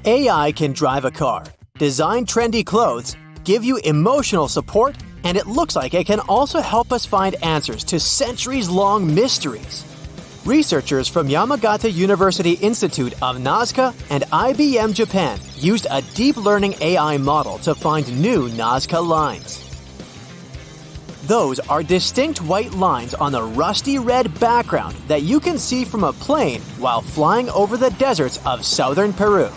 AI can drive a car, design trendy clothes, give you emotional support, and it looks like it can also help us find answers to centuries-long mysteries. Researchers from Yamagata University Institute of Nazca and IBM Japan used a deep learning AI model to find new Nazca lines. Those are distinct white lines on the rusty red background that you can see from a plane while flying over the deserts of southern Peru.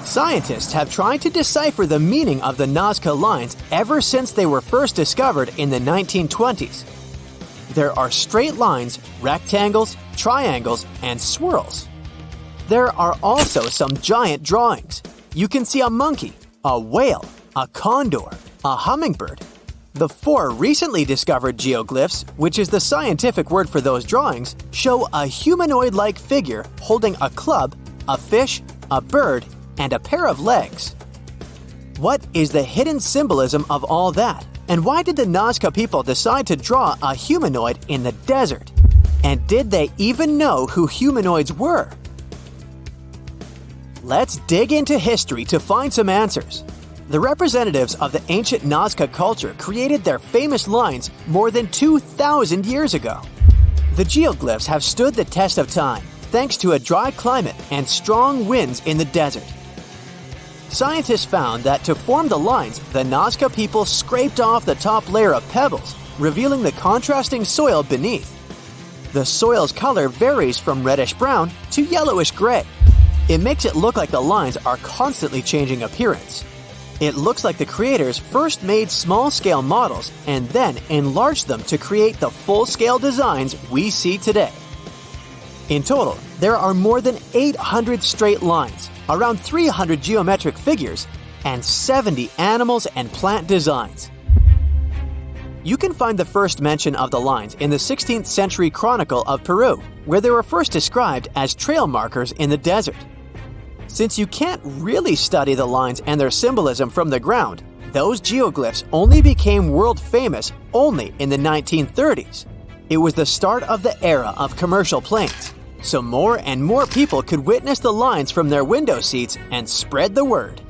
Scientists have tried to decipher the meaning of the Nazca lines ever since they were first discovered in the 1920s. There are straight lines, rectangles, triangles, and swirls. There are also some giant drawings. You can see a monkey, a whale, a condor, a hummingbird. The 4 recently discovered geoglyphs, which is the scientific word for those drawings, show a humanoid-like figure holding a club, a fish, a bird, and a pair of legs. What is the hidden symbolism of all that? And why did the Nazca people decide to draw a humanoid in the desert? And did they even know who humanoids were? Let's dig into history to find some answers. The representatives of the ancient Nazca culture created their famous lines more than 2,000 years ago. The geoglyphs have stood the test of time thanks to a dry climate and strong winds in the desert. Scientists found that to form the lines, the Nazca people scraped off the top layer of pebbles, revealing the contrasting soil beneath. The soil's color varies from reddish-brown to yellowish-gray. It makes it look like the lines are constantly changing appearance. It looks like the creators first made small-scale models and then enlarged them to create the full-scale designs we see today. In total, there are more than 800 straight lines, around 300 geometric figures, and 70 animals and plant designs. You can find the first mention of the lines in the 16th century Chronicle of Peru, where they were first described as trail markers in the desert. Since you can't really study the lines and their symbolism from the ground, those geoglyphs only became world famous only in the 1930s. It was the start of the era of commercial planes, so more and more people could witness the lines from their window seats and spread the word.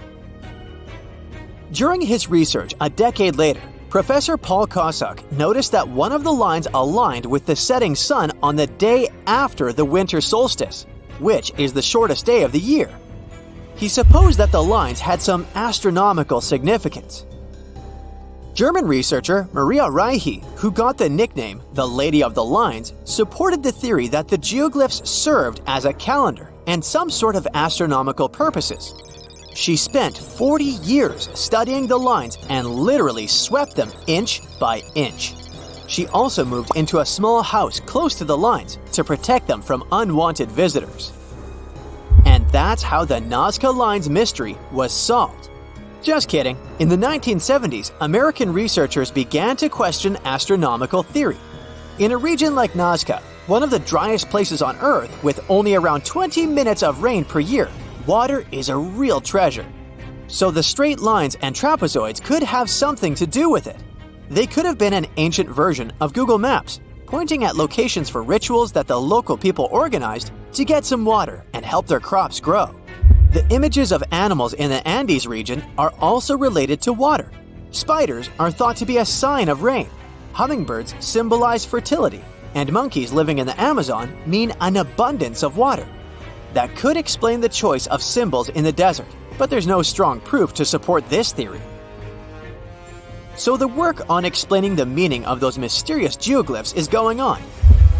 During his research a decade later, Professor Paul Kosuk noticed that one of the lines aligned with the setting sun on the day after the winter solstice, which is the shortest day of the year. He supposed that the lines had some astronomical significance. German researcher Maria Reiche, who got the nickname the Lady of the Lines, supported the theory that the geoglyphs served as a calendar and some sort of astronomical purposes. She spent 40 years studying the lines and literally swept them inch by inch. She also moved into a small house close to the lines to protect them from unwanted visitors. And that's how the Nazca Lines mystery was solved. Just kidding. In the 1970s, American researchers began to question astronomical theory. In a region like Nazca, one of the driest places on Earth with only around 20 minutes of rain per year, water is a real treasure. So the straight lines and trapezoids could have something to do with it. They could have been an ancient version of Google Maps, pointing at locations for rituals that the local people organized to get some water and help their crops grow. The images of animals in the Andes region are also related to water. Spiders are thought to be a sign of rain. Hummingbirds symbolize fertility, and monkeys living in the Amazon mean an abundance of water. That could explain the choice of symbols in the desert, but there's no strong proof to support this theory. So the work on explaining the meaning of those mysterious geoglyphs is going on.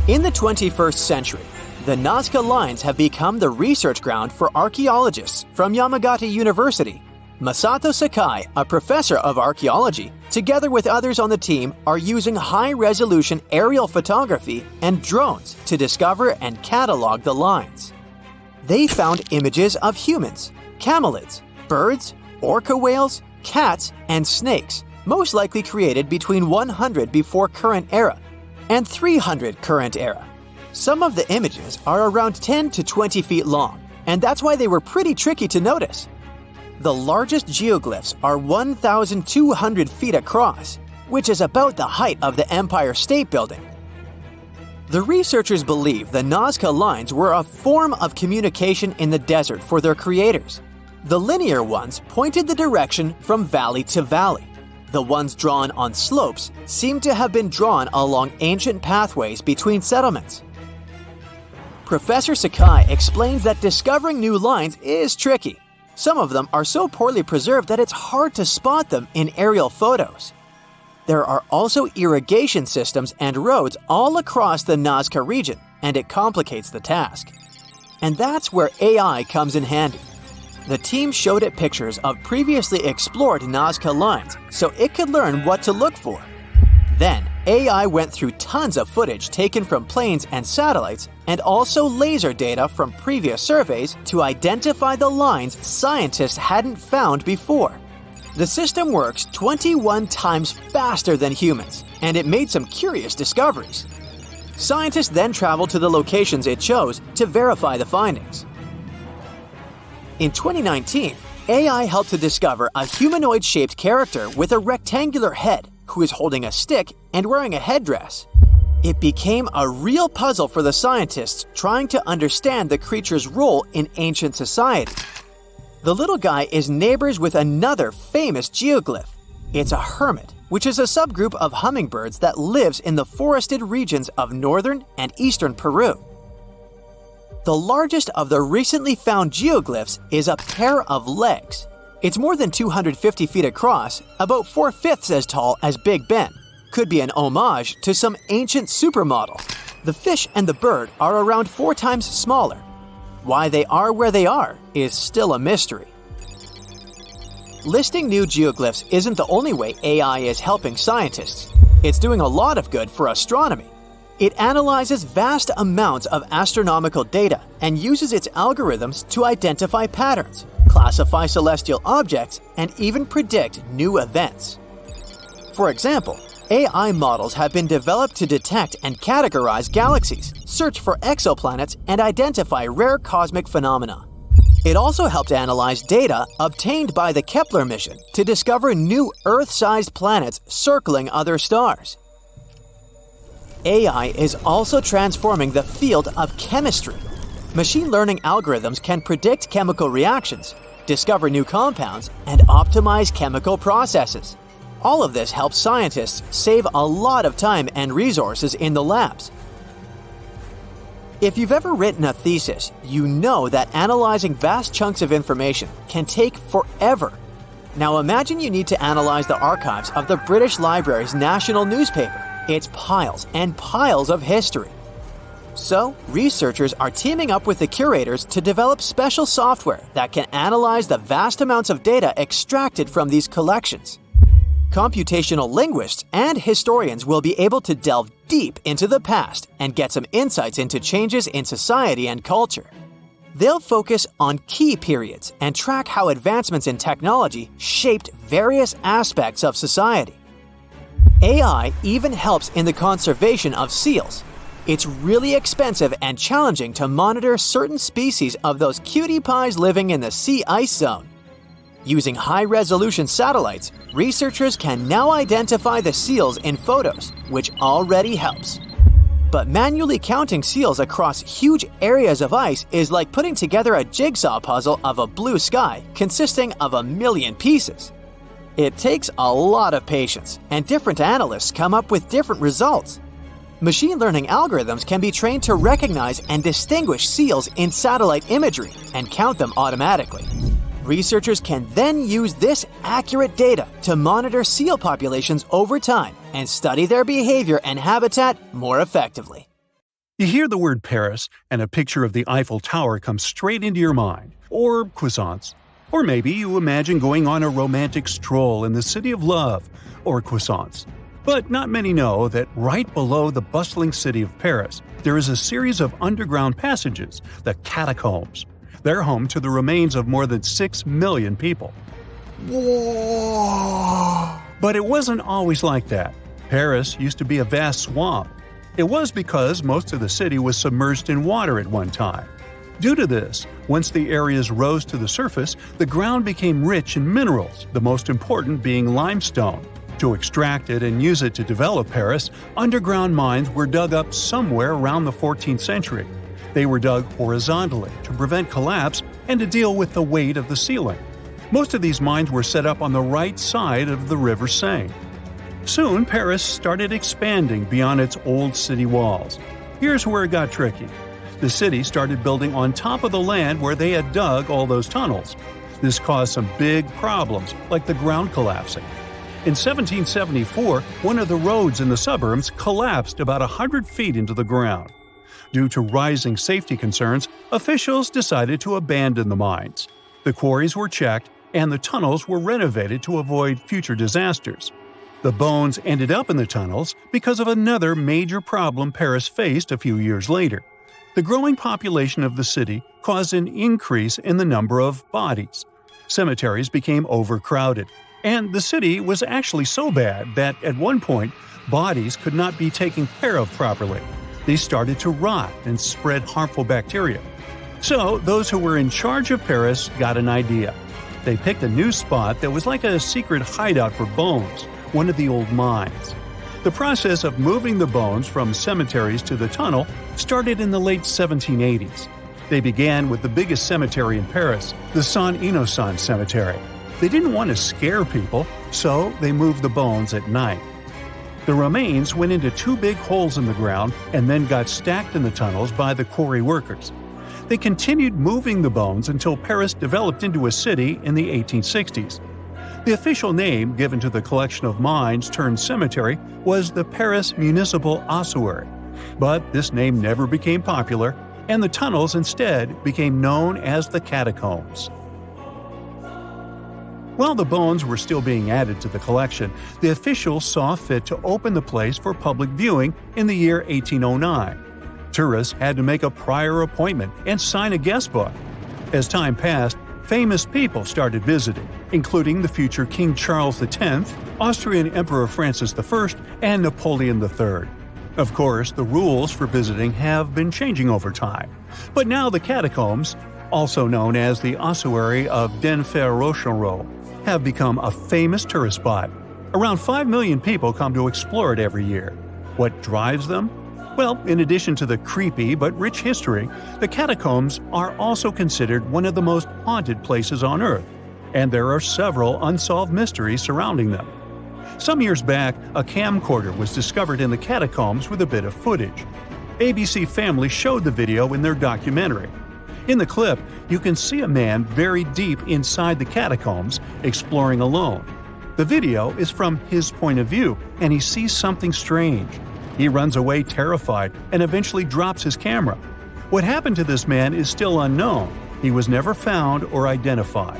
In the 21st century, the Nazca Lines have become the research ground for archaeologists from Yamagata University. Masato Sakai, a professor of archaeology, together with others on the team, are using high-resolution aerial photography and drones to discover and catalog the lines. They found images of humans, camelids, birds, orca whales, cats, and snakes, most likely created between 100 before current era and 300 current era. Some of the images are around 10 to 20 feet long, and that's why they were pretty tricky to notice. The largest geoglyphs are 1,200 feet across, which is about the height of the Empire State Building. The researchers believe the Nazca Lines were a form of communication in the desert for their creators. The linear ones pointed the direction from valley to valley. The ones drawn on slopes seem to have been drawn along ancient pathways between settlements. Professor Sakai explains that discovering new lines is tricky. Some of them are so poorly preserved that it's hard to spot them in aerial photos. There are also irrigation systems and roads all across the Nazca region, and it complicates the task. And that's where AI comes in handy. The team showed it pictures of previously explored Nazca lines so it could learn what to look for. Then, AI went through tons of footage taken from planes and satellites and also laser data from previous surveys to identify the lines scientists hadn't found before. The system works 21 times faster than humans, and it made some curious discoveries. Scientists then traveled to the locations it chose to verify the findings. In 2019, AI helped to discover a humanoid-shaped character with a rectangular head who is holding a stick and wearing a headdress. It became a real puzzle for the scientists trying to understand the creature's role in ancient society. The little guy is neighbors with another famous geoglyph. It's a hermit, which is a subgroup of hummingbirds that lives in the forested regions of northern and eastern Peru. The largest of the recently found geoglyphs is a pair of legs. It's more than 250 feet across, about 4/5 as tall as Big Ben. Could be an homage to some ancient supermodel. The fish and the bird are around 4 times smaller. Why they are where they are is still a mystery. Listing new geoglyphs isn't the only way AI is helping scientists. It's doing a lot of good for astronomy. It analyzes vast amounts of astronomical data and uses its algorithms to identify patterns, classify celestial objects, and even predict new events. For example, AI models have been developed to detect and categorize galaxies, search for exoplanets, and identify rare cosmic phenomena. It also helped analyze data obtained by the Kepler mission to discover new Earth-sized planets circling other stars. AI is also transforming the field of chemistry. Machine learning algorithms can predict chemical reactions, discover new compounds, and optimize chemical processes. All of this helps scientists save a lot of time and resources in the labs. If you've ever written a thesis, you know that analyzing vast chunks of information can take forever. Now imagine you need to analyze the archives of the British Library's national newspaper. It's piles and piles of history. So, researchers are teaming up with the curators to develop special software that can analyze the vast amounts of data extracted from these collections. Computational linguists and historians will be able to delve deep into the past and get some insights into changes in society and culture. They'll focus on key periods and track how advancements in technology shaped various aspects of society. AI even helps in the conservation of seals. It's really expensive and challenging to monitor certain species of those cutie pies living in the sea ice zone. Using high-resolution satellites, researchers can now identify the seals in photos, which already helps. But manually counting seals across huge areas of ice is like putting together a jigsaw puzzle of a blue sky consisting of 1,000,000 pieces. It takes a lot of patience, and different analysts come up with different results. Machine learning algorithms can be trained to recognize and distinguish seals in satellite imagery and count them automatically. Researchers can then use this accurate data to monitor seal populations over time and study their behavior and habitat more effectively. You hear the word Paris, and a picture of the Eiffel Tower comes straight into your mind, or croissants. Or maybe you imagine going on a romantic stroll in the city of love, or croissants. But not many know that right below the bustling city of Paris, there is a series of underground passages, the catacombs. They're home to the remains of more than 6 million people. Whoa! But it wasn't always like that. Paris used to be a vast swamp. It was because most of the city was submerged in water at one time. Due to this, once the areas rose to the surface, the ground became rich in minerals, the most important being limestone. To extract it and use it to develop Paris, underground mines were dug up somewhere around the 14th century. They were dug horizontally to prevent collapse and to deal with the weight of the ceiling. Most of these mines were set up on the right side of the River Seine. Soon, Paris started expanding beyond its old city walls. Here's where it got tricky. The city started building on top of the land where they had dug all those tunnels. This caused some big problems, like the ground collapsing. In 1774, one of the roads in the suburbs collapsed about 100 feet into the ground. Due to rising safety concerns, officials decided to abandon the mines. The quarries were checked, and the tunnels were renovated to avoid future disasters. The bones ended up in the tunnels because of another major problem Paris faced a few years later. The growing population of the city caused an increase in the number of bodies. Cemeteries became overcrowded, and the city was actually so bad that at one point, bodies could not be taken care of properly. They started to rot and spread harmful bacteria. So, those who were in charge of Paris got an idea. They picked a new spot that was like a secret hideout for bones, one of the old mines. The process of moving the bones from cemeteries to the tunnel started in the late 1780s. They began with the biggest cemetery in Paris, the Saint-Innocent Cemetery. They didn't want to scare people, so they moved the bones at night. The remains went into two big holes in the ground and then got stacked in the tunnels by the quarry workers. They continued moving the bones until Paris developed into a city in the 1860s. The official name given to the collection of mines turned cemetery was the Paris Municipal Ossuary. But this name never became popular, and the tunnels instead became known as the catacombs. While the bones were still being added to the collection, the officials saw fit to open the place for public viewing in the year 1809. Tourists had to make a prior appointment and sign a guest book. As time passed, famous people started visiting, including the future King Charles X, Austrian Emperor Francis I, and Napoleon III. Of course, the rules for visiting have been changing over time. But now the catacombs, also known as the Ossuary of Denfert-Rochereau, have become a famous tourist spot. Around 5 million people come to explore it every year. What drives them? Well, in addition to the creepy but rich history, the catacombs are also considered one of the most haunted places on Earth, and there are several unsolved mysteries surrounding them. Some years back, a camcorder was discovered in the catacombs with a bit of footage. ABC Family showed the video in their documentary. In the clip, you can see a man very deep inside the catacombs, exploring alone. The video is from his point of view, and he sees something strange. He runs away terrified and eventually drops his camera. What happened to this man is still unknown. He was never found or identified.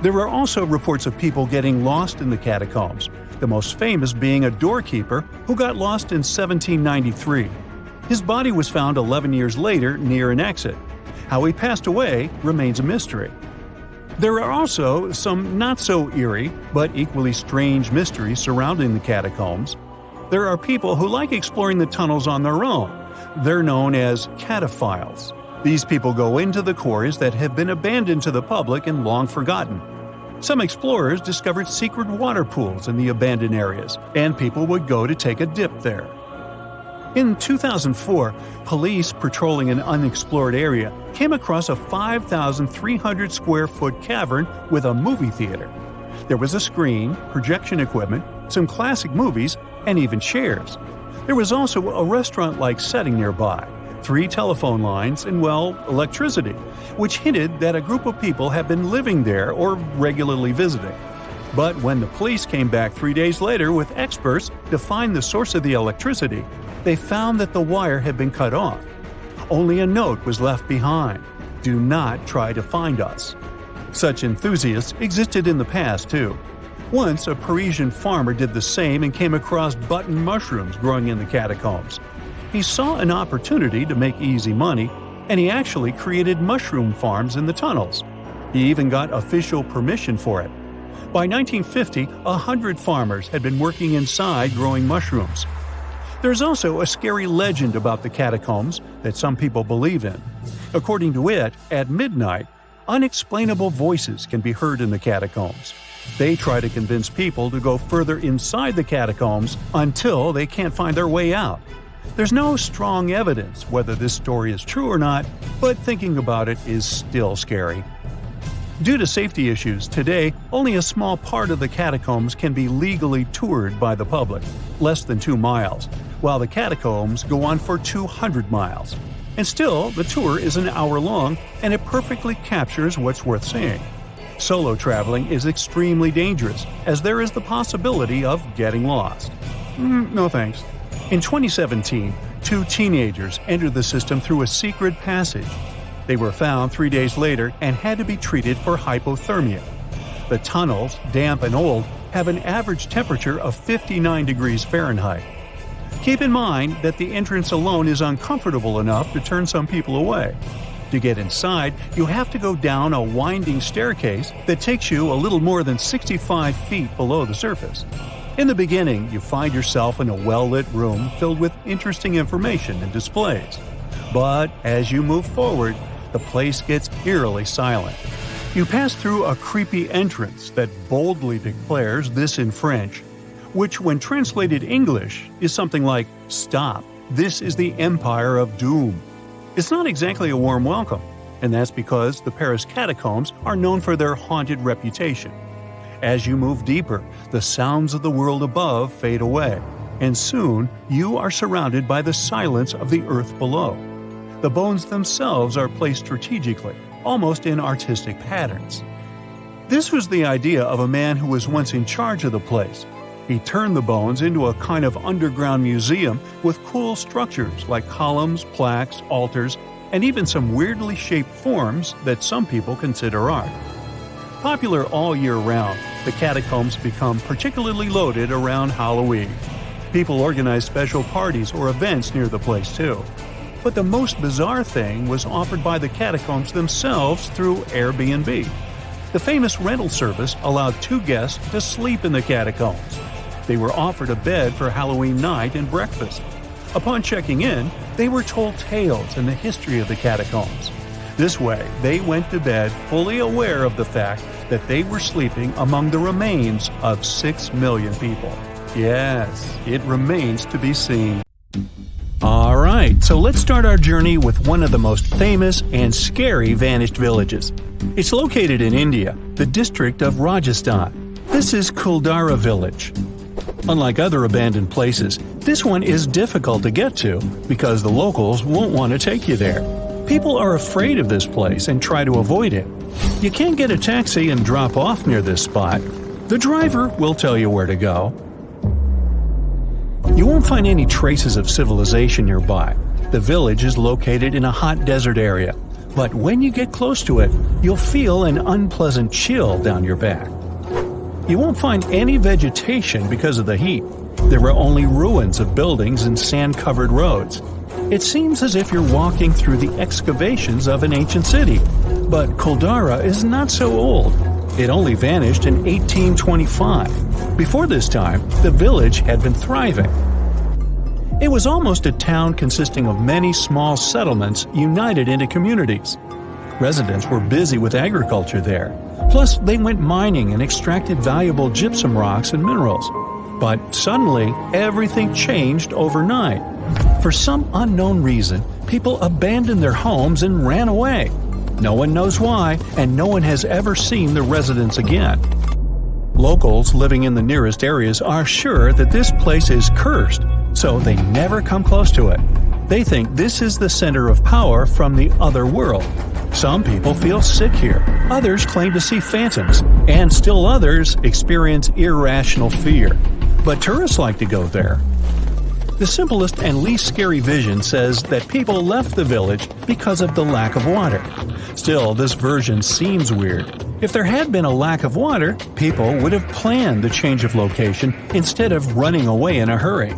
There are also reports of people getting lost in the catacombs, the most famous being a doorkeeper who got lost in 1793. His body was found 11 years later near an exit. How he passed away remains a mystery. There are also some not-so-eerie but equally strange mysteries surrounding the catacombs. There are people who like exploring the tunnels on their own. They're known as cataphiles. These people go into the quarries that have been abandoned to the public and long forgotten. Some explorers discovered secret water pools in the abandoned areas, and people would go to take a dip there. In 2004, police patrolling an unexplored area came across a 5,300 square foot cavern with a movie theater. There was a screen, projection equipment, some classic movies, and even chairs. There was also a restaurant-like setting nearby, 3 telephone lines, and, well, electricity, which hinted that a group of people had been living there or regularly visiting. But when the police came back 3 days later with experts to find the source of the electricity, they found that the wire had been cut off. Only a note was left behind: "Do not try to find us." Such enthusiasts existed in the past, too. Once, a Parisian farmer did the same and came across button mushrooms growing in the catacombs. He saw an opportunity to make easy money, and he actually created mushroom farms in the tunnels. He even got official permission for it. By 1950, 100 farmers had been working inside growing mushrooms. There's also a scary legend about the catacombs that some people believe in. According to it, at midnight, unexplainable voices can be heard in the catacombs. They try to convince people to go further inside the catacombs until they can't find their way out. There's no strong evidence whether this story is true or not, but thinking about it is still scary. Due to safety issues, today only a small part of the catacombs can be legally toured by the public, less than 2 miles, while the catacombs go on for 200 miles. And still, the tour is an hour long, and it perfectly captures what's worth seeing. Solo traveling is extremely dangerous, as there is the possibility of getting lost. No thanks. In 2017, 2 teenagers entered the system through a secret passage. They were found 3 days later and had to be treated for hypothermia. The tunnels, damp and old, have an average temperature of 59 degrees Fahrenheit. Keep in mind that the entrance alone is uncomfortable enough to turn some people away. To get inside, you have to go down a winding staircase that takes you a little more than 65 feet below the surface. In the beginning, you find yourself in a well-lit room filled with interesting information and displays. But as you move forward, the place gets eerily silent. You pass through a creepy entrance that boldly declares this in French, which when translated English is something like, "Stop, this is the Empire of Doom." It's not exactly a warm welcome, and that's because the Paris catacombs are known for their haunted reputation. As you move deeper, the sounds of the world above fade away, and soon you are surrounded by the silence of the earth below. The bones themselves are placed strategically, almost in artistic patterns. This was the idea of a man who was once in charge of the place. He turned the bones into a kind of underground museum with cool structures like columns, plaques, altars, and even some weirdly shaped forms that some people consider art. Popular all year round, the catacombs become particularly loaded around Halloween. People organize special parties or events near the place too. But the most bizarre thing was offered by the catacombs themselves through Airbnb. The famous rental service allowed 2 guests to sleep in the catacombs. They were offered a bed for Halloween night and breakfast. Upon checking in, they were told tales and the history of the catacombs. This way, they went to bed fully aware of the fact that they were sleeping among the remains of 6 million people. Yes, it remains to be seen. Alright, so let's start our journey with one of the most famous and scary vanished villages. It's located in India, the district of Rajasthan. This is Kuldara village. Unlike other abandoned places, this one is difficult to get to because the locals won't want to take you there. People are afraid of this place and try to avoid it. You can't get a taxi and drop off near this spot. The driver will tell you where to go. You won't find any traces of civilization nearby. The village is located in a hot desert area, but when you get close to it, you'll feel an unpleasant chill down your back. You won't find any vegetation because of the heat. There are only ruins of buildings and sand-covered roads. It seems as if you're walking through the excavations of an ancient city. But Kuldara is not so old. It only vanished in 1825. Before this time, the village had been thriving. It was almost a town consisting of many small settlements united into communities. Residents were busy with agriculture there. Plus, they went mining and extracted valuable gypsum rocks and minerals. But suddenly, everything changed overnight. For some unknown reason, people abandoned their homes and ran away. No one knows why, and no one has ever seen the residents again. Locals living in the nearest areas are sure that this place is cursed, so they never come close to it. They think this is the center of power from the other world. Some people feel sick here, others claim to see phantoms, and still others experience irrational fear. But tourists like to go there. The simplest and least scary vision says that people left the village because of the lack of water. Still, this version seems weird. If there had been a lack of water, people would have planned the change of location instead of running away in a hurry.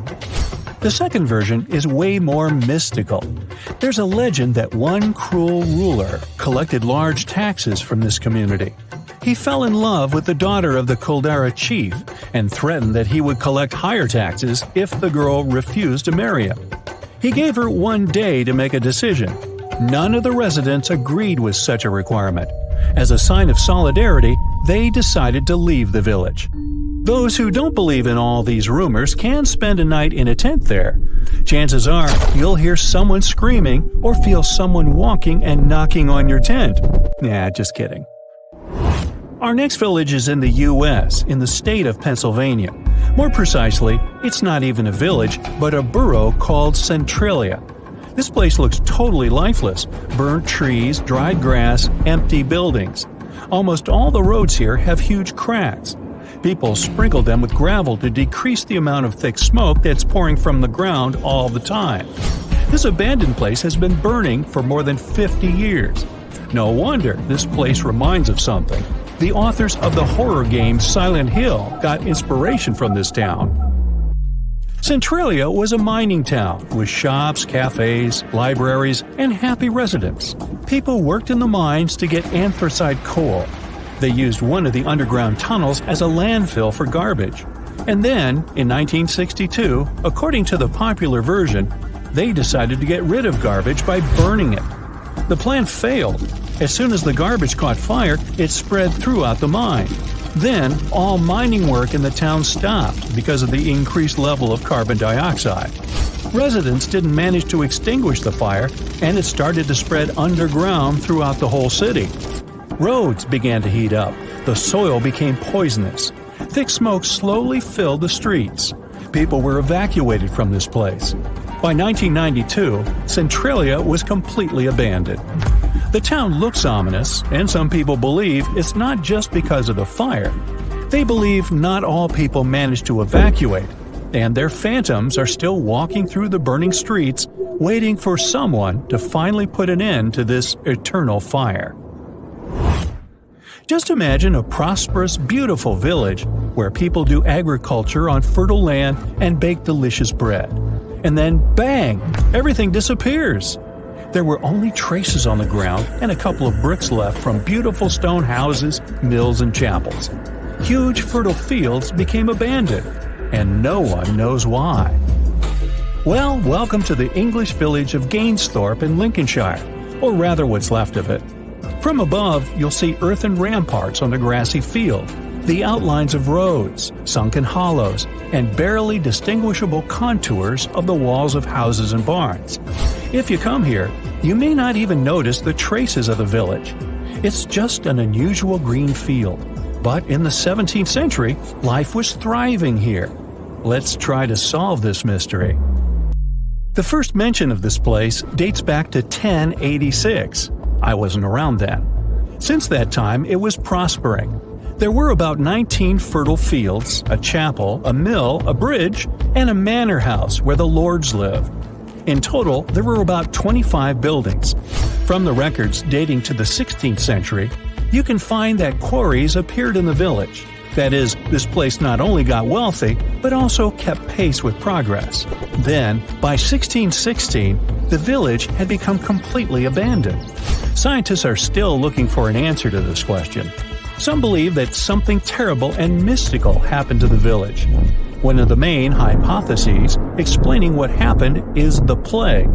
The second version is way more mystical. There's a legend that one cruel ruler collected large taxes from this community. He fell in love with the daughter of the Kuldara chief and threatened that he would collect higher taxes if the girl refused to marry him. He gave her 1 day to make a decision. None of the residents agreed with such a requirement. As a sign of solidarity, they decided to leave the village. Those who don't believe in all these rumors can spend a night in a tent there. Chances are you'll hear someone screaming or feel someone walking and knocking on your tent. Nah, just kidding. Our next village is in the U.S., in the state of Pennsylvania. More precisely, it's not even a village, but a borough called Centralia. This place looks totally lifeless. Burnt trees, dried grass, empty buildings. Almost all the roads here have huge cracks. People sprinkle them with gravel to decrease the amount of thick smoke that's pouring from the ground all the time. This abandoned place has been burning for more than 50 years. No wonder this place reminds of something. The authors of the horror game Silent Hill got inspiration from this town. Centralia was a mining town with shops, cafes, libraries, and happy residents. People worked in the mines to get anthracite coal. They used one of the underground tunnels as a landfill for garbage. And then, in 1962, according to the popular version, they decided to get rid of garbage by burning it. The plan failed. As soon as the garbage caught fire, it spread throughout the mine. Then, all mining work in the town stopped because of the increased level of carbon dioxide. Residents didn't manage to extinguish the fire, and it started to spread underground throughout the whole city. Roads began to heat up. The soil became poisonous. Thick smoke slowly filled the streets. People were evacuated from this place. By 1992, Centralia was completely abandoned. The town looks ominous, and some people believe it's not just because of the fire. They believe not all people managed to evacuate, and their phantoms are still walking through the burning streets, waiting for someone to finally put an end to this eternal fire. Just imagine a prosperous, beautiful village where people do agriculture on fertile land and bake delicious bread. And then, bang! Everything disappears. There were only traces on the ground and a couple of bricks left from beautiful stone houses, mills, and chapels. Huge fertile fields became abandoned, and no one knows why. Well, welcome to the English village of Gainsthorpe in Lincolnshire, or rather what's left of it. From above, you'll see earthen ramparts on the grassy field, the outlines of roads, sunken hollows, and barely distinguishable contours of the walls of houses and barns. If you come here, you may not even notice the traces of the village. It's just an unusual green field. But in the 17th century, life was thriving here. Let's try to solve this mystery. The first mention of this place dates back to 1086. I wasn't around then. Since that time, it was prospering. There were about 19 fertile fields, a chapel, a mill, a bridge, and a manor house where the lords lived. In total, there were about 25 buildings. From the records dating to the 16th century, you can find that quarries appeared in the village. That is, this place not only got wealthy, but also kept pace with progress. Then, by 1616, the village had become completely abandoned. Scientists are still looking for an answer to this question. Some believe that something terrible and mystical happened to the village. One of the main hypotheses explaining what happened is the plague.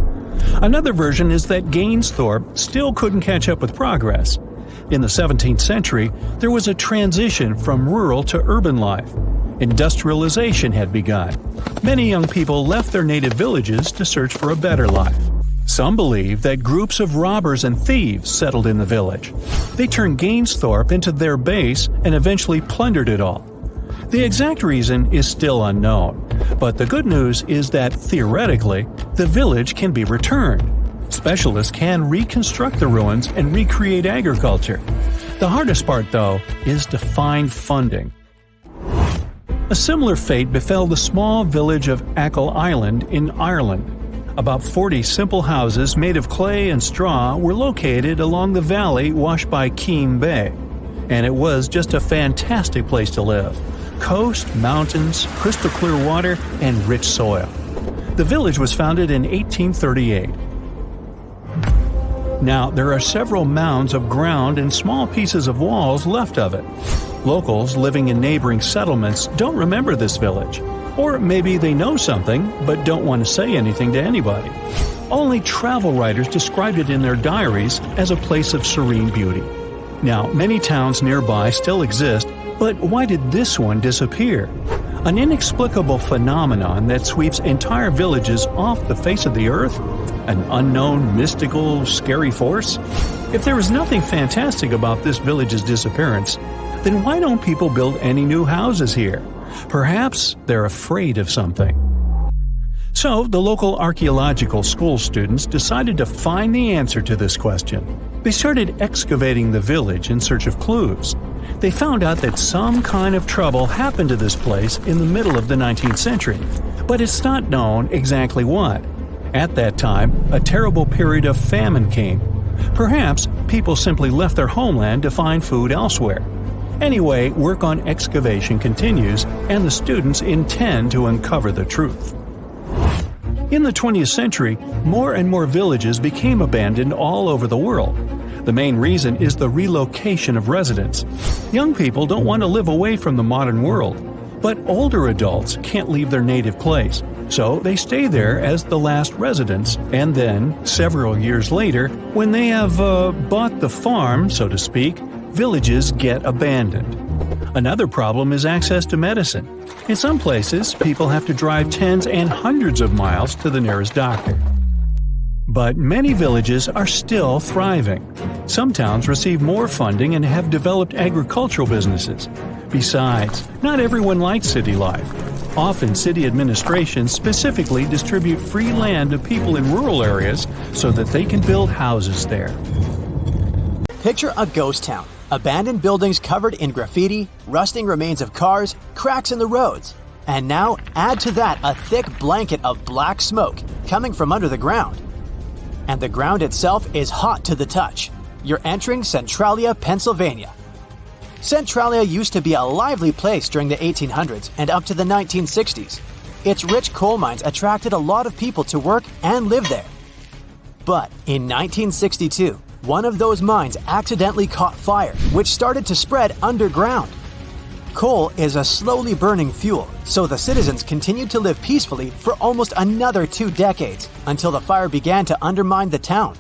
Another version is that Gainsthorpe still couldn't catch up with progress. In the 17th century, there was a transition from rural to urban life. Industrialization had begun. Many young people left their native villages to search for a better life. Some believe that groups of robbers and thieves settled in the village. They turned Gainsthorpe into their base and eventually plundered it all. The exact reason is still unknown, but the good news is that, theoretically, the village can be returned. Specialists can reconstruct the ruins and recreate agriculture. The hardest part, though, is to find funding. A similar fate befell the small village of Achill Island in Ireland. About 40 simple houses made of clay and straw were located along the valley washed by Keem Bay. And it was just a fantastic place to live. Coast, mountains, crystal clear water, and rich soil. The village was founded in 1838. Now, there are several mounds of ground and small pieces of walls left of it. Locals living in neighboring settlements don't remember this village. Or maybe they know something, but don't want to say anything to anybody. Only travel writers described it in their diaries as a place of serene beauty. Now, many towns nearby still exist, But why did this one disappear? An inexplicable phenomenon that sweeps entire villages off the face of the earth? An unknown, mystical, scary force? If there is nothing fantastic about this village's disappearance, then why don't people build any new houses here? Perhaps they're afraid of something. So, the local archaeological school students decided to find the answer to this question. They started excavating the village in search of clues. They found out that some kind of trouble happened to this place in the middle of the 19th century, but it's not known exactly what. At that time, a terrible period of famine came. Perhaps people simply left their homeland to find food elsewhere. Anyway, work on excavation continues, and the students intend to uncover the truth. In the 20th century, more and more villages became abandoned all over the world. The main reason is the relocation of residents. Young people don't want to live away from the modern world, but older adults can't leave their native place, so they stay there as the last residents, and then, several years later, when they have bought the farm, so to speak, villages get abandoned. Another problem is access to medicine. In some places, people have to drive tens and hundreds of miles to the nearest doctor. But many villages are still thriving. Some towns receive more funding and have developed agricultural businesses. Besides, not everyone likes city life. Often city administrations specifically distribute free land to people in rural areas so that they can build houses there. Picture a ghost town. Abandoned buildings covered in graffiti, rusting remains of cars, cracks in the roads. And now add to that a thick blanket of black smoke coming from under the ground. And the ground itself is hot to the touch. You're entering Centralia, Pennsylvania. Centralia used to be a lively place during the 1800s and up to the 1960s. Its rich coal mines attracted a lot of people to work and live there. But in 1962, one of those mines accidentally caught fire, which started to spread underground. Coal is a slowly burning fuel, so the citizens continued to live peacefully for almost another 2 decades until the fire began to undermine the town.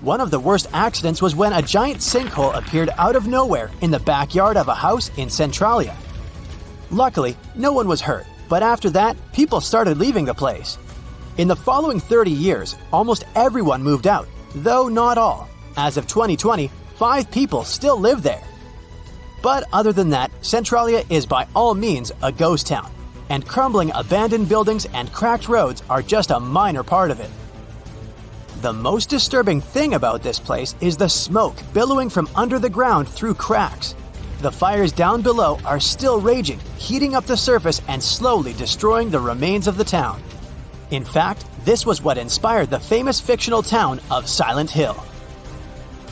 One of the worst accidents was when a giant sinkhole appeared out of nowhere in the backyard of a house in Centralia. Luckily, no one was hurt, but after that, people started leaving the place. In the following 30 years, almost everyone moved out, though not all. As of 2020, 5 people still live there. But other than that, Centralia is by all means a ghost town, and crumbling abandoned buildings and cracked roads are just a minor part of it. The most disturbing thing about this place is the smoke billowing from under the ground through cracks. The fires down below are still raging, heating up the surface and slowly destroying the remains of the town. In fact, this was what inspired the famous fictional town of Silent Hill.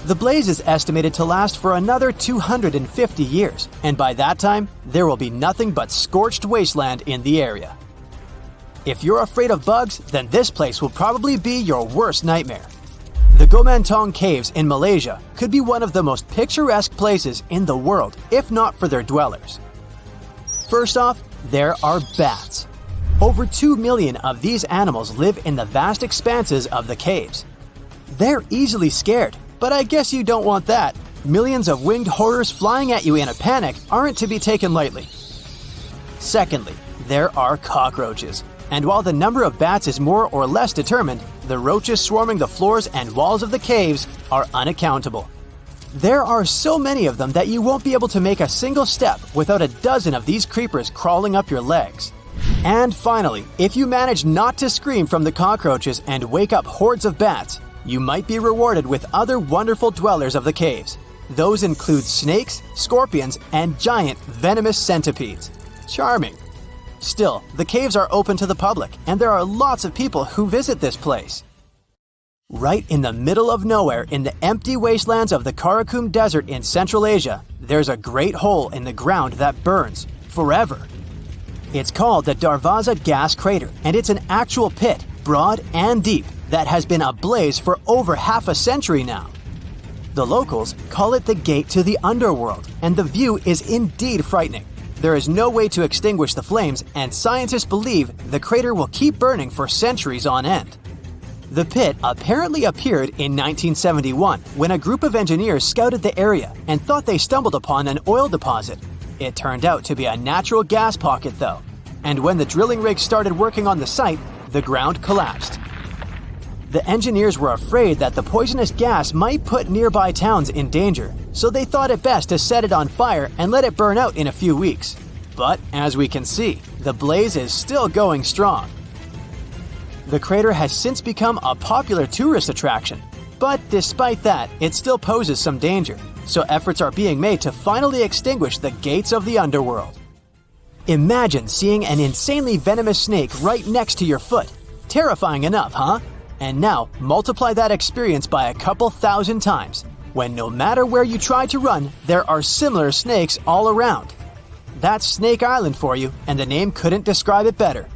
The blaze is estimated to last for another 250 years, and by that time, there will be nothing but scorched wasteland in the area. If you're afraid of bugs, then this place will probably be your worst nightmare. The Gomantong Caves in Malaysia could be one of the most picturesque places in the world, if not for their dwellers. First off, there are bats. Over 2 million of these animals live in the vast expanses of the caves. They're easily scared, but I guess you don't want that. Millions of winged horrors flying at you in a panic aren't to be taken lightly. Secondly, there are cockroaches. And while the number of bats is more or less determined, the roaches swarming the floors and walls of the caves are unaccountable. There are so many of them that you won't be able to make a single step without a dozen of these creepers crawling up your legs. And finally, if you manage not to scream from the cockroaches and wake up hordes of bats, you might be rewarded with other wonderful dwellers of the caves. Those include snakes, scorpions, and giant venomous centipedes. Charming. Still, the caves are open to the public, and there are lots of people who visit this place. Right in the middle of nowhere in the empty wastelands of the Karakum Desert in Central Asia, there's a great hole in the ground that burns forever. It's called the Darvaza Gas Crater, and it's an actual pit, broad and deep, that has been ablaze for over half a century now. The locals call it the gate to the underworld, and the view is indeed frightening. There is no way to extinguish the flames, and scientists believe the crater will keep burning for centuries on end. The pit apparently appeared in 1971 when a group of engineers scouted the area and thought they stumbled upon an oil deposit. It turned out to be a natural gas pocket though, and when the drilling rig started working on the site, the ground collapsed. The engineers were afraid that the poisonous gas might put nearby towns in danger, so they thought it best to set it on fire and let it burn out in a few weeks. But as we can see, the blaze is still going strong. The crater has since become a popular tourist attraction, but despite that, it still poses some danger, so efforts are being made to finally extinguish the gates of the underworld. Imagine seeing an insanely venomous snake right next to your foot. Terrifying enough, huh? And now, multiply that experience by a couple thousand times, when no matter where you try to run, there are similar snakes all around. That's Snake Island for you, and the name couldn't describe it better.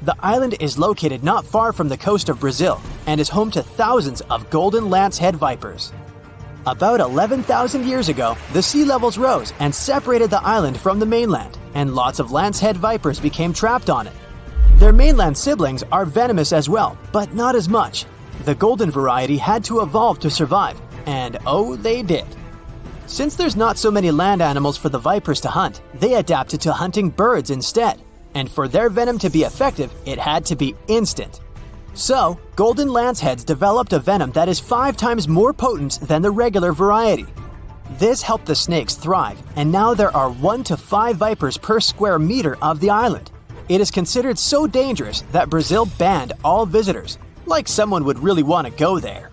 The island is located not far from the coast of Brazil and is home to thousands of golden lancehead vipers. About 11,000 years ago, the sea levels rose and separated the island from the mainland, and lots of lancehead vipers became trapped on it. Their mainland siblings are venomous as well, but not as much. The golden variety had to evolve to survive, and oh, they did. Since there's not so many land animals for the vipers to hunt, they adapted to hunting birds instead. And for their venom to be effective, it had to be instant. So, golden lanceheads developed a venom that is 5 times more potent than the regular variety. This helped the snakes thrive, and now there are 1 to 5 vipers per square meter of the island. It is considered so dangerous that Brazil banned all visitors, like someone would really want to go there.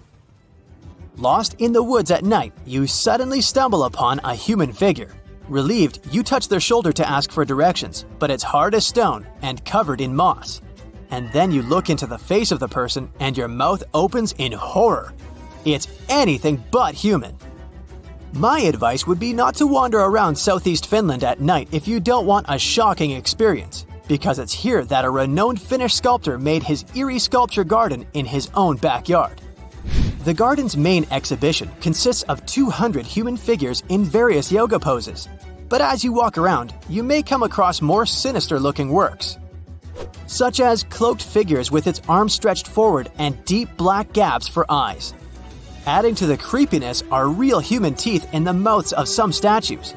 Lost in the woods at night, you suddenly stumble upon a human figure. Relieved, you touch their shoulder to ask for directions, but it's hard as stone and covered in moss. And then you look into the face of the person and your mouth opens in horror. It's anything but human. My advice would be not to wander around southeast Finland at night if you don't want a shocking experience, because it's here that a renowned Finnish sculptor made his eerie sculpture garden in his own backyard. The garden's main exhibition consists of 200 human figures in various yoga poses. But as you walk around, you may come across more sinister-looking works, such as cloaked figures with its arms stretched forward and deep black gaps for eyes. Adding to the creepiness are real human teeth in the mouths of some statues.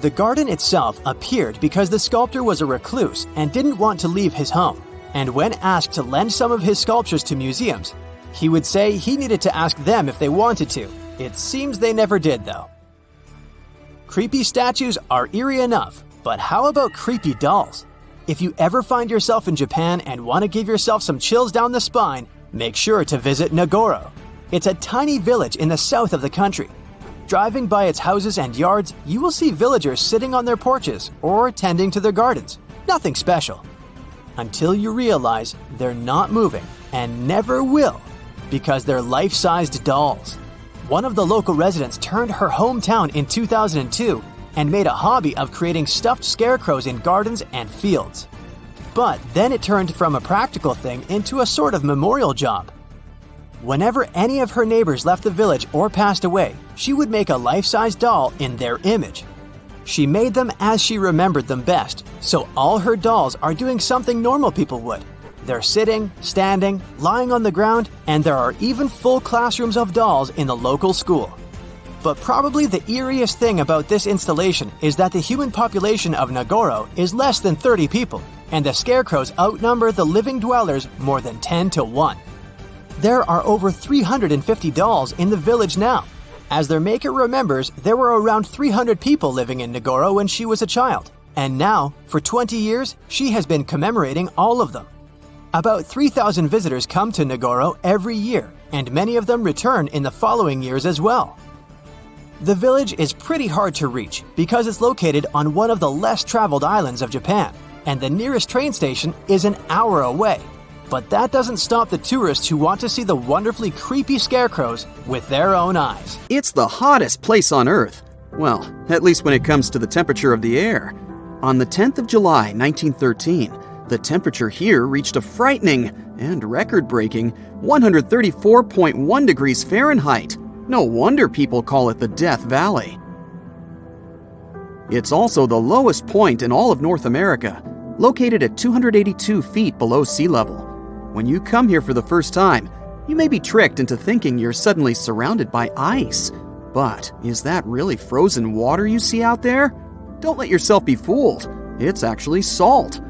The garden itself appeared because the sculptor was a recluse and didn't want to leave his home, and when asked to lend some of his sculptures to museums, he would say he needed to ask them if they wanted to. It seems they never did, though. Creepy statues are eerie enough, but how about creepy dolls? If you ever find yourself in Japan and want to give yourself some chills down the spine, make sure to visit Nagoro. It's a tiny village in the south of the country. Driving by its houses and yards, you will see villagers sitting on their porches or tending to their gardens. Nothing special. Until you realize they're not moving and never will, because they're life-sized dolls. One of the local residents turned her hometown in 2002 and made a hobby of creating stuffed scarecrows in gardens and fields. But then it turned from a practical thing into a sort of memorial job. Whenever any of her neighbors left the village or passed away, she would make a life-size doll in their image. She made them as she remembered them best, so all her dolls are doing something normal people would. They're sitting, standing, lying on the ground, and there are even full classrooms of dolls in the local school. But probably the eeriest thing about this installation is that the human population of Nagoro is less than 30 people, and the scarecrows outnumber the living dwellers more than 10 to 1. There are over 350 dolls in the village now. As their maker remembers, there were around 300 people living in Nagoro when she was a child, and now, for 20 years, she has been commemorating all of them. About 3,000 visitors come to Nagoro every year, and many of them return in the following years as well. The village is pretty hard to reach because it's located on one of the less traveled islands of Japan, and the nearest train station is an hour away. But that doesn't stop the tourists who want to see the wonderfully creepy scarecrows with their own eyes. It's the hottest place on Earth. Well, at least when it comes to the temperature of the air. On the 10th of July, 1913, the temperature here reached a frightening and record-breaking 134.1 degrees Fahrenheit. No wonder people call it the Death Valley. It's also the lowest point in all of North America, located at 282 feet below sea level. When you come here for the first time, You may be tricked into thinking you're suddenly surrounded by ice. But is that really frozen water you see out there? Don't let yourself be fooled. It's actually salt.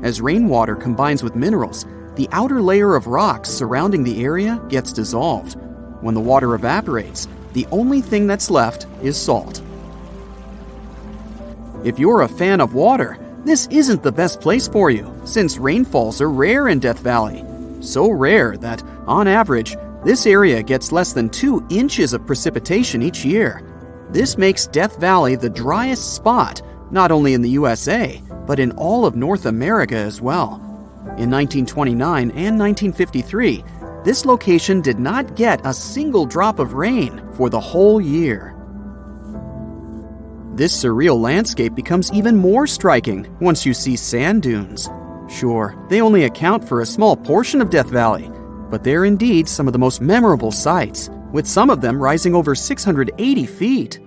As rainwater combines with minerals, the outer layer of rocks surrounding the area gets dissolved. When the water evaporates, the only thing that's left is salt. If you're a fan of water, this isn't the best place for you, since rainfalls are rare in Death Valley. So rare that, on average, this area gets less than 2 inches of precipitation each year. This makes Death Valley the driest spot, not only in the USA, but in all of North America as well. In 1929 and 1953, this location did not get a single drop of rain for the whole year. This surreal landscape becomes even more striking once you see sand dunes. Sure, they only account for a small portion of Death Valley, but they're indeed some of the most memorable sights, with some of them rising over 680 feet.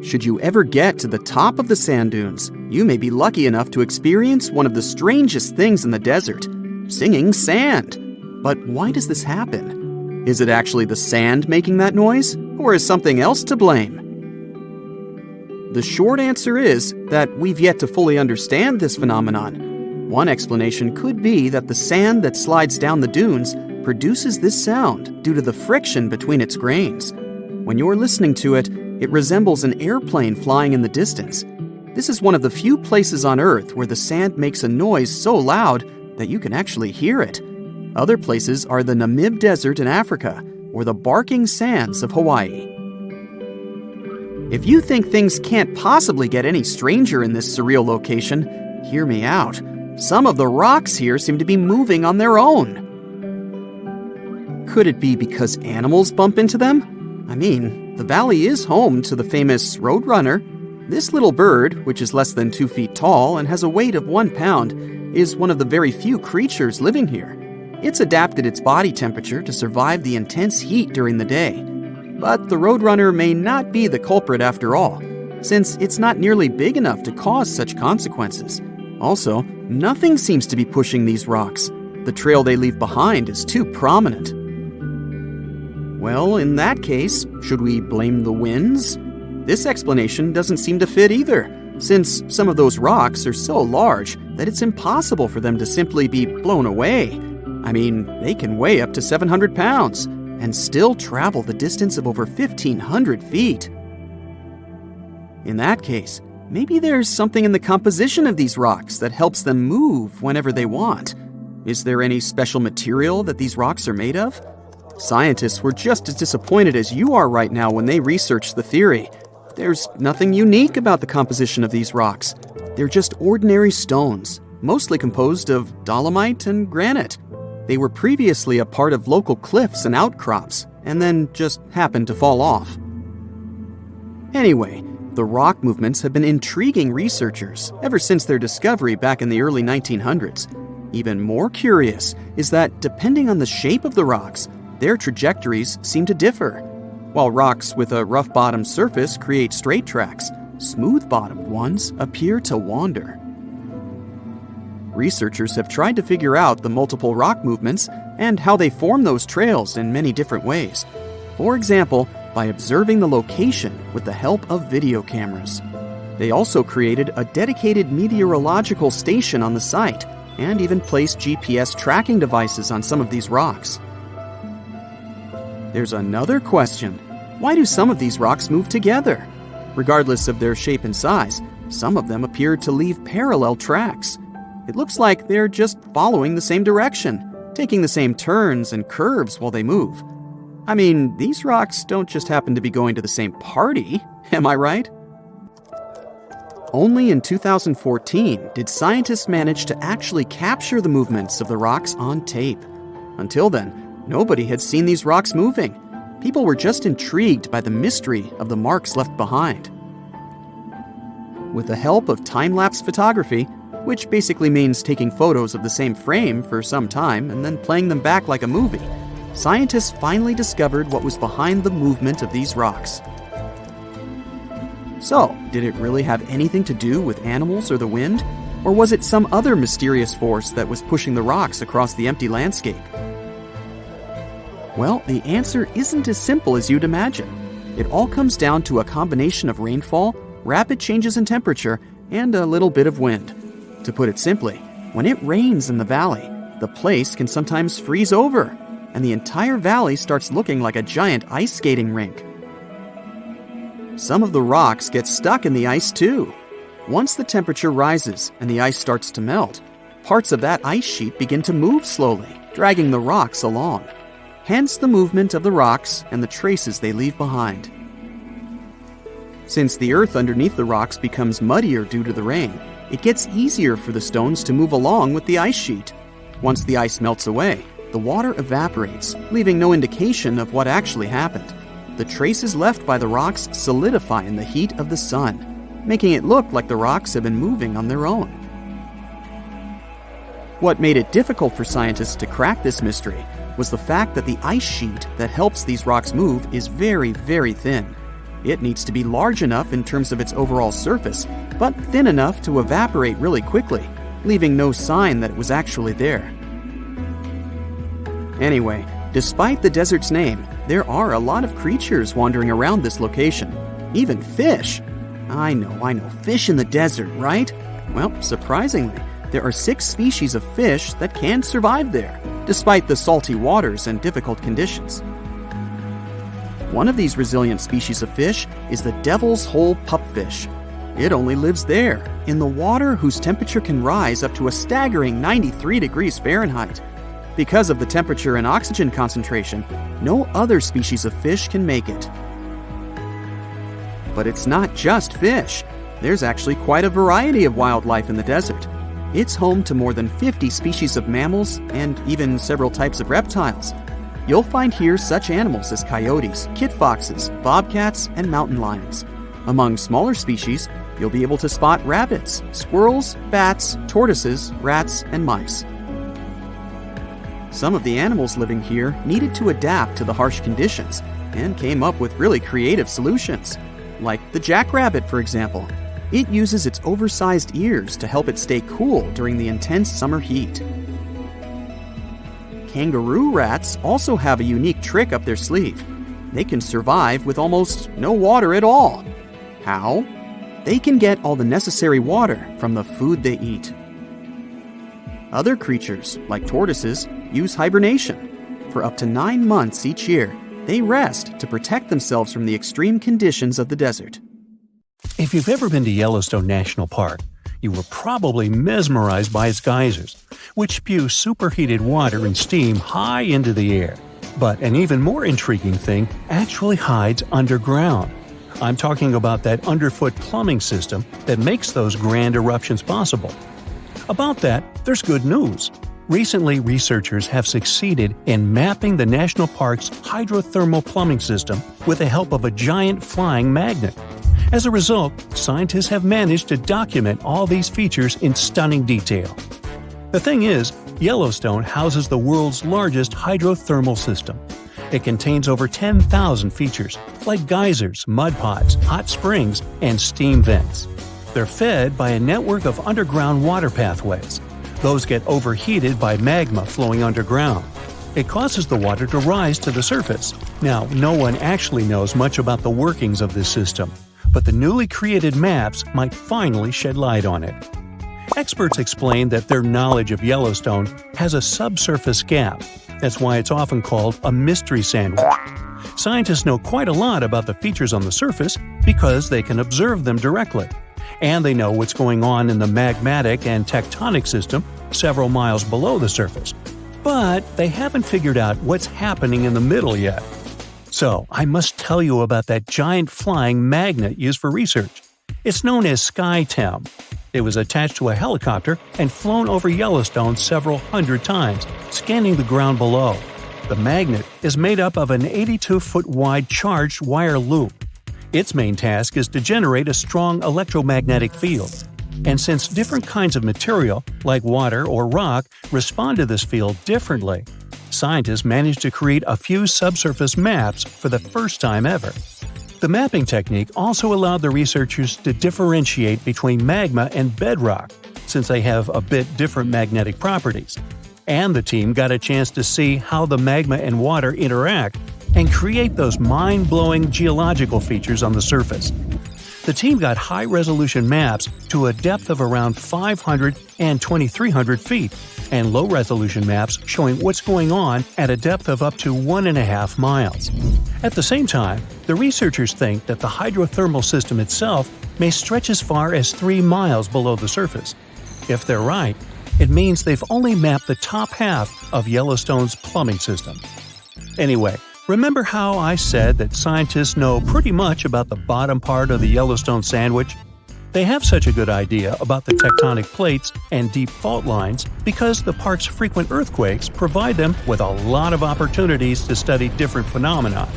Should you ever get to the top of the sand dunes, you may be lucky enough to experience one of the strangest things in the desert, singing sand. But why does this happen? Is it actually the sand making that noise, or is something else to blame? The short answer is that we've yet to fully understand this phenomenon. One explanation could be that the sand that slides down the dunes produces this sound due to the friction between its grains. When you're listening to it, it resembles an airplane flying in the distance. This is one of the few places on Earth where the sand makes a noise so loud that you can actually hear it. Other places are the Namib Desert in Africa or the barking sands of Hawaii. If you think things can't possibly get any stranger in this surreal location, hear me out. Some of the rocks here seem to be moving on their own. Could it be because animals bump into them? I mean, the valley is home to the famous roadrunner. This little bird, which is less than 2 feet tall and has a weight of 1 pound, is one of the very few creatures living here. It's adapted its body temperature to survive the intense heat during the day. But the roadrunner may not be the culprit after all, since it's not nearly big enough to cause such consequences. Also, nothing seems to be pushing these rocks. The trail they leave behind is too prominent. Well, in that case, should we blame the winds? This explanation doesn't seem to fit either, since some of those rocks are so large that it's impossible for them to simply be blown away. I mean, they can weigh up to 700 pounds and still travel the distance of over 1,500 feet. In that case, maybe there's something in the composition of these rocks that helps them move whenever they want. Is there any special material that these rocks are made of? Scientists were just as disappointed as you are right now when they researched the theory. There's nothing unique about the composition of these rocks. They're just ordinary stones, mostly composed of dolomite and granite. They were previously a part of local cliffs and outcrops, and then just happened to fall off. Anyway, the rock movements have been intriguing researchers ever since their discovery back in the early 1900s. Even more curious is that depending on the shape of the rocks, their trajectories seem to differ. While rocks with a rough-bottomed surface create straight tracks, smooth-bottomed ones appear to wander. Researchers have tried to figure out the multiple rock movements and how they form those trails in many different ways. For example, by observing the location with the help of video cameras. They also created a dedicated meteorological station on the site and even placed GPS tracking devices on some of these rocks. There's another question. Why do some of these rocks move together? Regardless of their shape and size, some of them appear to leave parallel tracks. It looks like they're just following the same direction, taking the same turns and curves while they move. I mean, these rocks don't just happen to be going to the same party, am I right? Only in 2014 did scientists manage to actually capture the movements of the rocks on tape. Until then, nobody had seen these rocks moving. People were just intrigued by the mystery of the marks left behind. With the help of time-lapse photography, which basically means taking photos of the same frame for some time and then playing them back like a movie, scientists finally discovered what was behind the movement of these rocks. So, did it really have anything to do with animals or the wind? Or was it some other mysterious force that was pushing the rocks across the empty landscape? Well, the answer isn't as simple as you'd imagine. It all comes down to a combination of rainfall, rapid changes in temperature, and a little bit of wind. To put it simply, when it rains in the valley, the place can sometimes freeze over, and the entire valley starts looking like a giant ice skating rink. Some of the rocks get stuck in the ice too. Once the temperature rises and the ice starts to melt, parts of that ice sheet begin to move slowly, dragging the rocks along. Hence the movement of the rocks and the traces they leave behind. Since the earth underneath the rocks becomes muddier due to the rain, it gets easier for the stones to move along with the ice sheet. Once the ice melts away, the water evaporates, leaving no indication of what actually happened. The traces left by the rocks solidify in the heat of the sun, making it look like the rocks have been moving on their own. What made it difficult for scientists to crack this mystery was the fact that the ice sheet that helps these rocks move is very, very thin. It needs to be large enough in terms of its overall surface, but thin enough to evaporate really quickly, leaving no sign that it was actually there. Anyway, despite the desert's name, there are a lot of creatures wandering around this location. Even fish. I know, fish in the desert, right? Well, surprisingly, there are 6 species of fish that can survive there, despite the salty waters and difficult conditions. One of these resilient species of fish is the devil's hole pupfish. It only lives there, in the water whose temperature can rise up to a staggering 93 degrees Fahrenheit. Because of the temperature and oxygen concentration, no other species of fish can make it. But it's not just fish. There's actually quite a variety of wildlife in the desert. It's home to more than 50 species of mammals and even several types of reptiles. You'll find here such animals as coyotes, kit foxes, bobcats, and mountain lions. Among smaller species, you'll be able to spot rabbits, squirrels, bats, tortoises, rats, and mice. Some of the animals living here needed to adapt to the harsh conditions and came up with really creative solutions. Like the jackrabbit, for example. It uses its oversized ears to help it stay cool during the intense summer heat. Kangaroo rats also have a unique trick up their sleeve. They can survive with almost no water at all. How? They can get all the necessary water from the food they eat. Other creatures, like tortoises, use hibernation. For up to 9 months each year, they rest to protect themselves from the extreme conditions of the desert. If you've ever been to Yellowstone National Park, you were probably mesmerized by its geysers, which spew superheated water and steam high into the air. But an even more intriguing thing actually hides underground. I'm talking about that underfoot plumbing system that makes those grand eruptions possible. About that, there's good news. Recently, researchers have succeeded in mapping the national park's hydrothermal plumbing system with the help of a giant flying magnet. As a result, scientists have managed to document all these features in stunning detail. The thing is, Yellowstone houses the world's largest hydrothermal system. It contains over 10,000 features, like geysers, mud pots, hot springs, and steam vents. They're fed by a network of underground water pathways. Those get overheated by magma flowing underground. It causes the water to rise to the surface. Now, no one actually knows much about the workings of this system, but the newly created maps might finally shed light on it. Experts explain that their knowledge of Yellowstone has a subsurface gap. That's why it's often called a mystery sandwich. Scientists know quite a lot about the features on the surface because they can observe them directly. And they know what's going on in the magmatic and tectonic system several miles below the surface. But they haven't figured out what's happening in the middle yet. So, I must tell you about that giant flying magnet used for research. It's known as SkyTem. It was attached to a helicopter and flown over Yellowstone several hundred times, scanning the ground below. The magnet is made up of an 82-foot-wide charged wire loop. Its main task is to generate a strong electromagnetic field. And since different kinds of material, like water or rock, respond to this field differently, scientists managed to create a few subsurface maps for the first time ever. The mapping technique also allowed the researchers to differentiate between magma and bedrock, since they have a bit different magnetic properties. and the team got a chance to see how the magma and water interact and create those mind-blowing geological features on the surface. The team got high-resolution maps to a depth of around 500 and 2,300 feet, and low-resolution maps showing what's going on at a depth of up to 1.5 miles. At the same time, the researchers think that the hydrothermal system itself may stretch as far as 3 miles below the surface. If they're right, it means they've only mapped the top half of Yellowstone's plumbing system. Anyway, remember how I said that scientists know pretty much about the bottom part of the Yellowstone sandwich? They have such a good idea about the tectonic plates and deep fault lines because the park's frequent earthquakes provide them with a lot of opportunities to study different phenomena.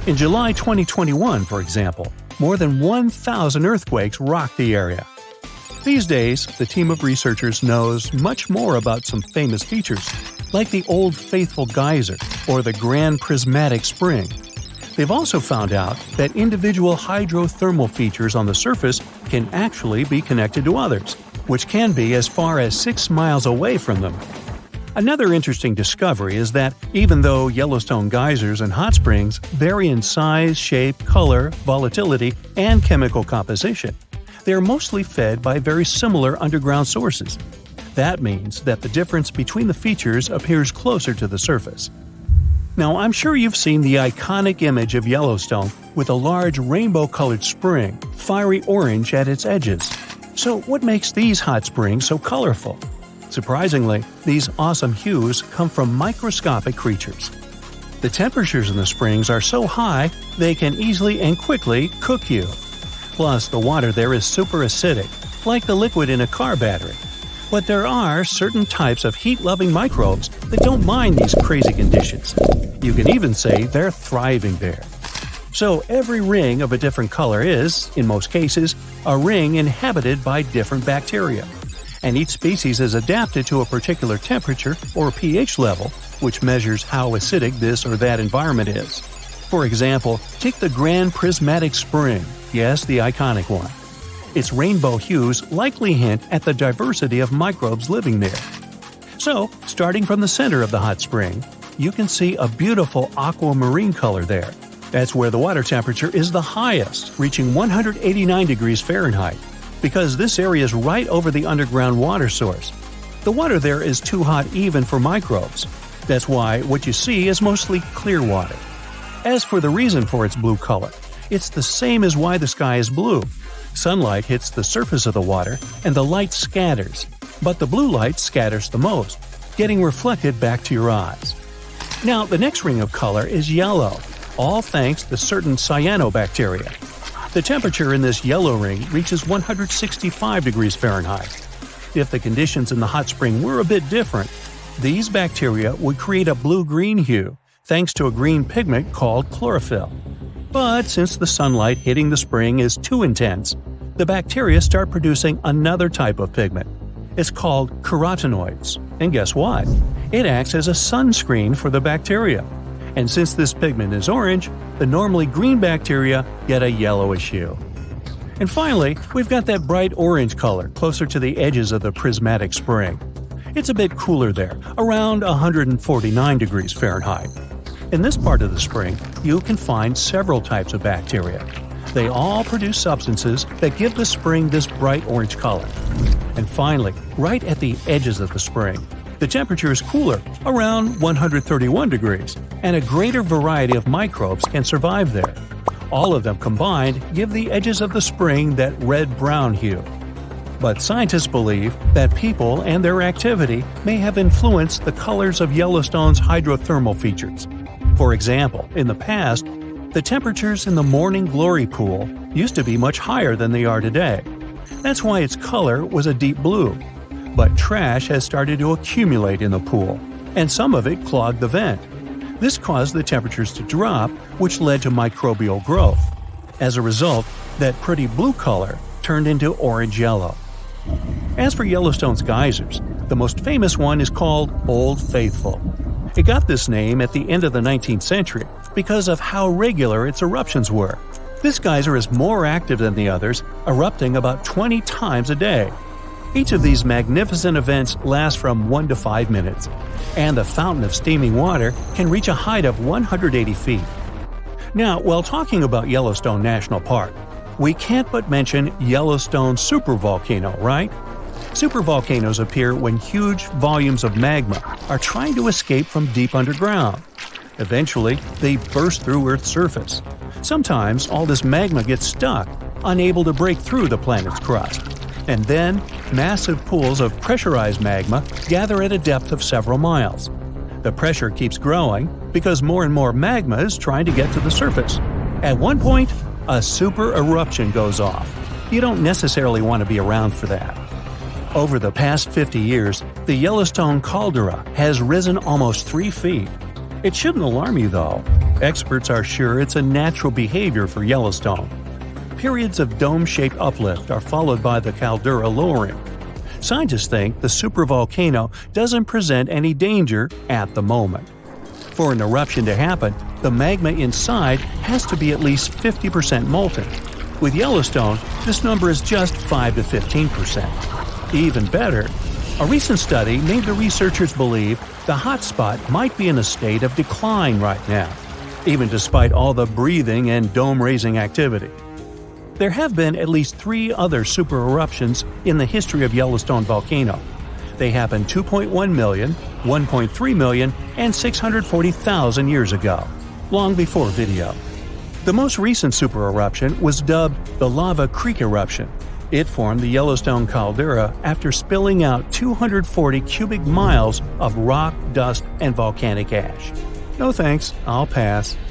In July 2021, for example, more than 1,000 earthquakes rocked the area. These days, the team of researchers knows much more about some famous features, like the Old Faithful Geyser or the Grand Prismatic Spring. They've also found out that individual hydrothermal features on the surface can actually be connected to others, which can be as far as 6 miles away from them. Another interesting discovery is that even though Yellowstone geysers and hot springs vary in size, shape, color, volatility, and chemical composition, they are mostly fed by very similar underground sources. That means that the difference between the features appears closer to the surface. Now, I'm sure you've seen the iconic image of Yellowstone with a large rainbow-colored spring, fiery orange at its edges. So what makes these hot springs so colorful? Surprisingly, these awesome hues come from microscopic creatures. The temperatures in the springs are so high they can easily and quickly cook you. Plus, the water there is super acidic, like the liquid in a car battery. But there are certain types of heat-loving microbes that don't mind these crazy conditions. You can even say they're thriving there. So every ring of a different color is, in most cases, a ring inhabited by different bacteria. And each species is adapted to a particular temperature or pH level, which measures how acidic this or that environment is. For example, take the Grand Prismatic Spring, yes, the iconic one. Its rainbow hues likely hint at the diversity of microbes living there. So, starting from the center of the hot spring, you can see a beautiful aquamarine color there. That's where the water temperature is the highest, reaching 189 degrees Fahrenheit, because this area is right over the underground water source. The water there is too hot even for microbes. That's why what you see is mostly clear water. As for the reason for its blue color, it's the same as why the sky is blue. Sunlight hits the surface of the water and the light scatters, but the blue light scatters the most, getting reflected back to your eyes. Now, the next ring of color is yellow, all thanks to certain cyanobacteria. The temperature in this yellow ring reaches 165 degrees Fahrenheit. If the conditions in the hot spring were a bit different, these bacteria would create a blue-green hue, thanks to a green pigment called chlorophyll. But since the sunlight hitting the spring is too intense, the bacteria start producing another type of pigment. It's called carotenoids. And guess what? It acts as a sunscreen for the bacteria. And since this pigment is orange, the normally green bacteria get a yellowish hue. And finally, we've got that bright orange color closer to the edges of the prismatic spring. It's a bit cooler there, around 149 degrees Fahrenheit. In this part of the spring, you can find several types of bacteria. They all produce substances that give the spring this bright orange color. And finally, right at the edges of the spring, the temperature is cooler, around 131 degrees, and a greater variety of microbes can survive there. All of them combined give the edges of the spring that red-brown hue. But scientists believe that people and their activity may have influenced the colors of Yellowstone's hydrothermal features. For example, in the past, the temperatures in the Morning Glory pool used to be much higher than they are today. That's why its color was a deep blue. But trash has started to accumulate in the pool, and some of it clogged the vent. This caused the temperatures to drop, which led to microbial growth. As a result, that pretty blue color turned into orange-yellow. As for Yellowstone's geysers, the most famous one is called Old Faithful. It got this name at the end of the 19th century because of how regular its eruptions were. This geyser is more active than the others, erupting about 20 times a day. Each of these magnificent events lasts from 1 to 5 minutes, and the fountain of steaming water can reach a height of 180 feet. Now, while talking about Yellowstone National Park, we can't but mention Yellowstone supervolcano, right? Supervolcanoes appear when huge volumes of magma are trying to escape from deep underground. Eventually, they burst through Earth's surface. Sometimes all this magma gets stuck, unable to break through the planet's crust. And then, massive pools of pressurized magma gather at a depth of several miles. The pressure keeps growing because more and more magma is trying to get to the surface. At one point, a super eruption goes off. You don't necessarily want to be around for that. Over the past 50 years, the Yellowstone caldera has risen almost 3 feet. It shouldn't alarm you, though. Experts are sure it's a natural behavior for Yellowstone. Periods of dome-shaped uplift are followed by the caldera lowering. Scientists think the supervolcano doesn't present any danger at the moment. For an eruption to happen, the magma inside has to be at least 50% molten. With Yellowstone, this number is just 5 to 15%. Even better, a recent study made the researchers believe the hotspot might be in a state of decline right now, even despite all the breathing and dome-raising activity. There have been at least 3 other super eruptions in the history of Yellowstone volcano. They happened 2.1 million, 1.3 million, and 640,000 years ago, long before video. The most recent super eruption was dubbed the Lava Creek eruption. It formed the Yellowstone caldera after spilling out 240 cubic miles of rock, dust, and volcanic ash. No thanks, I'll pass.